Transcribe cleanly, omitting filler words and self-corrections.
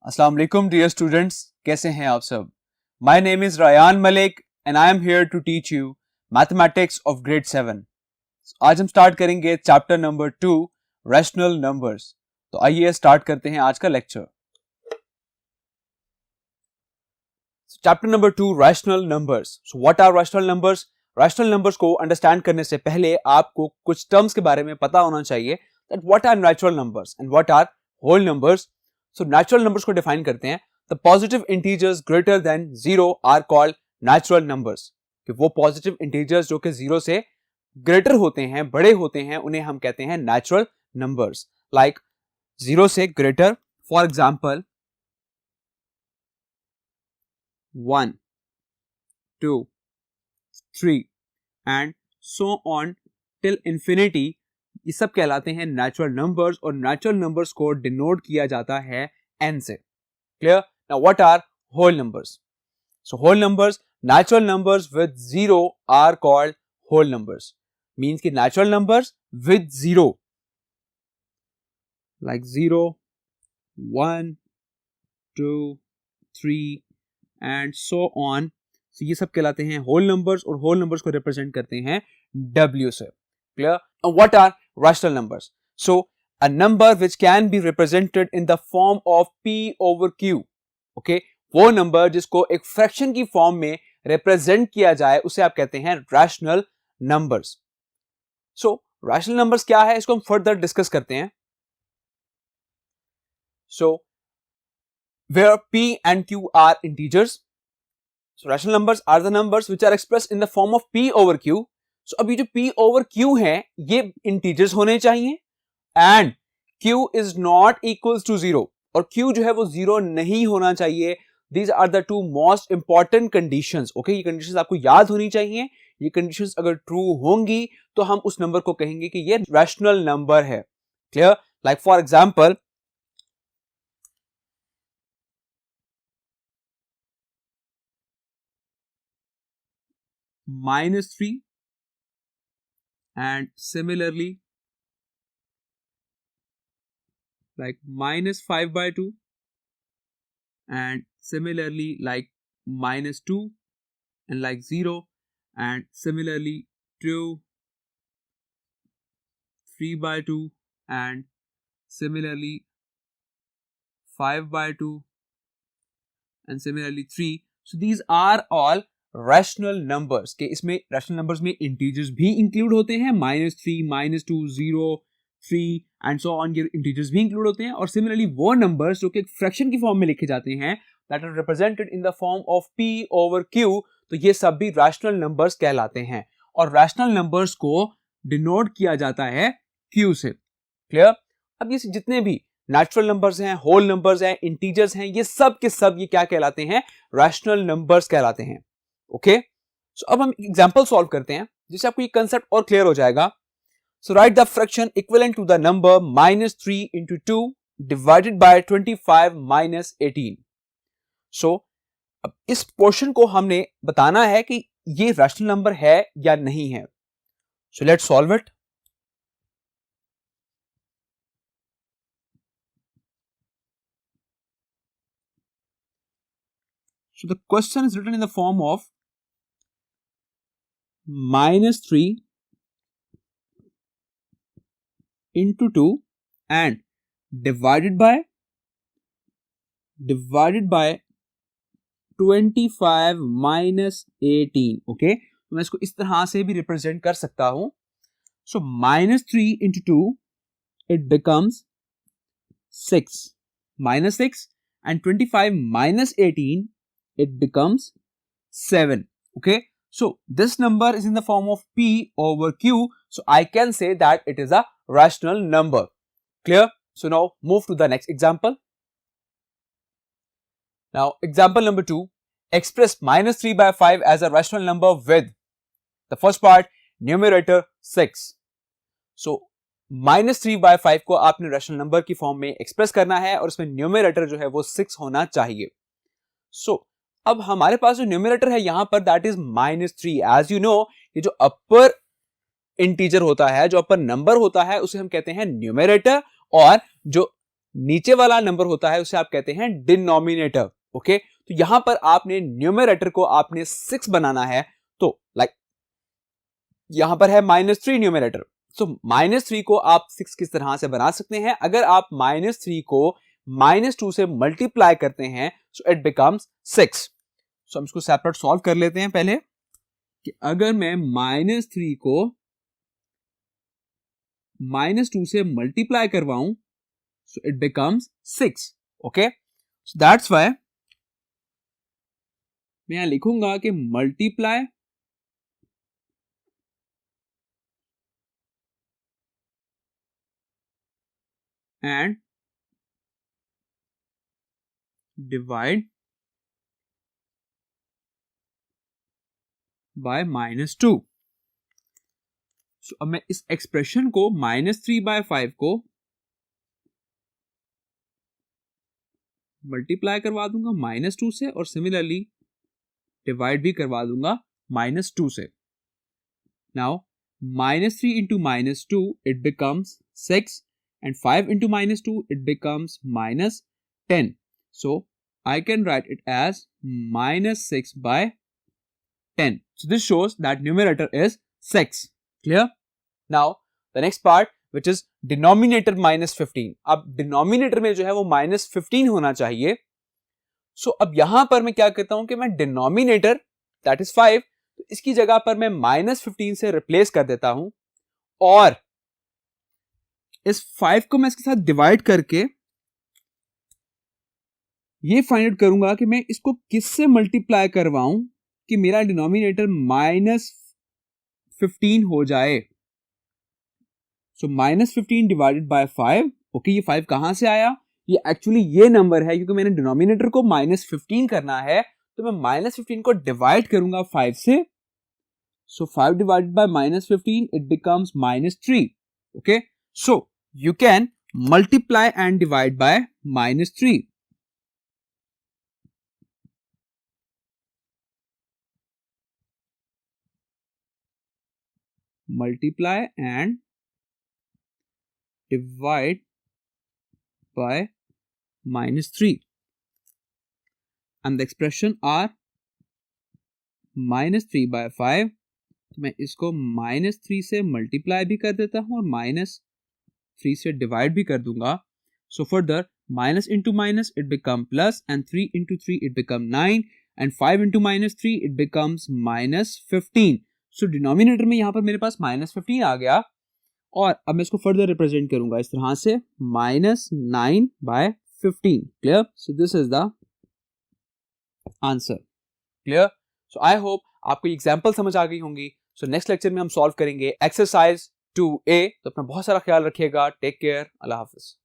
अस्सलाम वालेकुम dear students, कैसे हैं आप सब। My name is Rayan Malik and I am here to teach you mathematics of grade 7। आज हम स्टार्ट करेंगे चैप्टर नंबर 2 रैशनल नंबर्स। तो आइए स्टार्ट करते हैं आज का lecture. Chapter number 2 rational numbers. So what are rational numbers? Rational numbers को अंडरस्टैंड करने से पहले आपको कुछ टर्म्स के बारे में पता होना चाहिए that what are natural numbers and what are whole numbers. So natural numbers को डिफाइन करते हैं, the positive integers greater than 0 are called natural numbers. कि वो पॉजिटिव इंटीजर्स जो कि 0 से ग्रेटर होते हैं, बड़े होते हैं, उन्हें हम कहते हैं नेचुरल नंबर्स। लाइक 0 से greater, for example 1, 2, 3 and so on till infinity, ये सब कहलाते हैं नेचुरल नंबर्स और नेचुरल नंबर्स को डिनोट किया जाता है n से। Clear? Now what are whole numbers? So whole numbers, natural numbers with 0 are called whole numbers. Means कि natural numbers with 0 like 0, 1, 2, 3 and so on, so ये सब कहलाते हैं होल नंबर्स और होल नंबर्स को रिप्रेजेंट करते हैं W से। Clear? And what are rational numbers? So a number which can be represented in the form of P over Q. Okay? वो नंबर जिसको एक फ्रैक्शन की फॉर्म में रिप्रेजेंट किया जाए उसे आप कहते हैं रैशनल नंबर्स। सो रैशनल नंबर्स क्या है, इसको हम फर्दर डिस्कस करते हैं। सो where P and Q are integers. So rational numbers are the numbers which are expressed in the form of P over Q. So अब ये जो P over Q है ये integers होने चाहिए and Q is not equals to 0 और Q जो है वो 0 नहीं होना चाहिए। These are the two most important conditions. Okay, ये conditions आपको याद होनी चाहिए। ये conditions अगर true होंगी तो हम उस नंबर को कहेंगे कि ये rational number है। Clear? Like for example, -3 and similarly like -5/2 and similarly like -2 and like 0 and similarly 2, 3/2 and similarly 5/2 and similarly 3. So these are all rational numbers के इसमें rational numbers में integers भी include होते हैं, -3, -2, 0, 3 and so on, ये integers भी include होते हैं। और similarly वो numbers जो कि एक fraction की form में लिखे जाते हैं that are represented in the form of P over Q, तो ये सब भी rational numbers कहलाते हैं और rational numbers को denote किया जाता है Q से। Clear? अब ये जितने भी नेचुरल नंबर्स हैं, होल नंबर्स हैं, इंटीजर्स हैं, ये सब के सब ये क्या कहलाते हैं? रैशनल नंबर्स कहलाते हैं। ओके, सो अब हम एग्जांपल सॉल्व करते हैं जिससे आपको ये कंसेप्ट और क्लियर हो जाएगा। So write the fraction equivalent to the number -3 into 2 divided by 25 - 18। So अब इस पोर्शन को हमने बताना है कि ये रैशनल नंबर है या नहीं है। So let's solve it. So the question is written in the form of -3 into 2 and divided by 25 - 18. Okay, तो मैं इसको इस तरह से भी रिप्रेजेंट कर सकता हूं। So -3 into 2 it becomes 6 -6 and 25 - 18 it becomes 7. Okay, so this number is in the form of P over Q, so I can say that it is a rational number. Clear? So now move to the next example. Now example number 2, express -3/5 as a rational number with the first part numerator 6. So -3/5 को आपने rational number की form में express करना है और उसमें numerator जो है वो 6 होना चाहिए। सो अब हमारे पास जो न्यूमरेटर है यहां पर that is -3। As you know, ये जो अपर इंटीजर होता है, जो अपर नंबर होता है, उसे हम कहते हैं न्यूमरेटर, और जो नीचे वाला नंबर होता है उसे आप कहते हैं डिनोमिनेटर। ओके, तो यहां पर आपने न्यूमरेटर को आपने 6 बनाना है, तो लाइक यहां पर है -3 न्यूमरेटर, सो -3 को आप 6 किस तरह से बना सकते हैं, अगर आप -3 को -2 से मल्टीप्लाई करते हैं सो इट बिकम्स 6। सो हम इसको सेपरेट सॉल्व कर लेते हैं पहले, कि अगर मैं -3 को -2 से मल्टीप्लाई करवाऊं so it becomes 6। Okay, so that's why मैं यहां लिखूंगा कि multiply and divide by -2। So अब मैं इस एक्सप्रेशन को -3/5 को मल्टीप्लाई करवा दूंगा -2 से और सिमिलरली डिवाइड भी करवा दूंगा -2 से। Now -3 into -2 it becomes 6 and 5 into -2 it becomes -10. So I can write it as -6/10. So this shows that numerator is 6. Clear? Now the next part which is denominator -15. अब denominator में जो है वो -15 होना चाहिए। सो अब यहां पर मैं क्या करता हूं कि मैं डिनोमिनेटर दैट इज 5, तो इसकी जगह पर मैं -15 से रिप्लेस कर देता हूं और इस 5 को मैं इसके साथ डिवाइड करके ये फाइंड आउट करूंगा कि मैं इसको किससे मल्टीप्लाई करवाऊं कि मेरा डिनोमिनेटर -15 हो जाए। सो -15 डिवाइडेड बाय 5। ओके, ये 5 कहां से आया, ये एक्चुअली ये नंबर है, क्योंकि मैंने डिनोमिनेटर को -15 करना है तो मैं -15 को डिवाइड करूंगा 5 से। सो 5 divided by -15 it becomes -3। Okay, so you can multiply and divide bye -3। multiply and divide by -3 and the expression are -3/5। तो मैं इसको -3 से मल्टीप्लाई भी कर देता हूं और -3 से डिवाइड भी कर दूंगा। So further minus into minus it become plus and 3 into 3 it become 9 and 5 into -3 it becomes -15। So denominator में यहां पर मेरे पास -15 आ गया और अब मैं इसको फर्दर रिप्रेजेंट करूंगा इस तरह से -9/15। Clear? So this is the answer. Clear? So I hope आपको एग्जाम्पल समझ आ गई होंगी। सो नेक्स्ट लेक्चर में हम सॉल्व करेंगे एक्सरसाइज 2A। तो अपना बहुत सारा ख्याल रखिएगा। Take care. अल्लाह हाफिज।